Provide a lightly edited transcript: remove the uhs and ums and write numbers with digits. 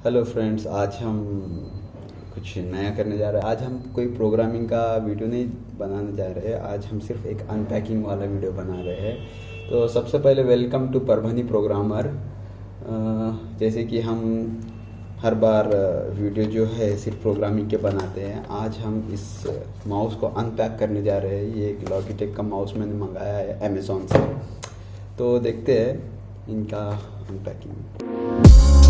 Hello friends, आज हम कुछ नया करने जा रहे हैं। आज हम कोई प्रोग्रामिंग का वीडियो नहीं बनाने जा रहे हैं। आज हम सिर्फ एक अनपैकिंग वाला वीडियो बना रहे हैं। तो सबसे पहले वेलकम टू परभनी प्रोग्रामर। जैसे कि हम हर बार वीडियो जो है सिर्फ प्रोग्रामिंग के बनाते हैं, आज हम इस माउस को अनपैक करने जा रहे हैं। ये एक लॉगिटेक का माउस मैंने मंगाया है अमेज़ॉन से। तो देखते हैं इनका अनपैकिंग।